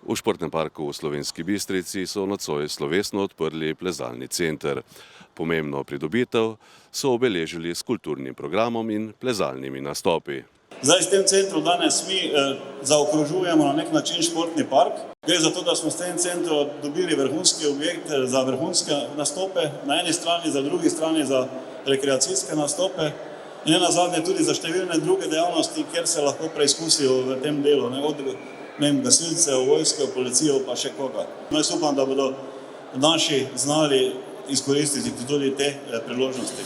V športnem parku v Slovenski Bistrici so nocoj slovesno odprli plezalni center. Pomembno pridobitev so obeležili s kulturnim programom in plezalnimi nastopi. Zdaj s tem centrom danes mi zaokrožujemo na nek način športni park. Gre za to, da smo s tem centrom dobili vrhunski objekt za vrhunske nastope, na eni strani, za drugi strani za rekreacijske nastope in nenazadnje tudi za številne druge dejavnosti, kjer se lahko preizkusijo v tem delu, od gasilcev, vojske, policijo pa še koga. Jaz upam, da bodo naši znali izkoristiti tudi te priložnosti.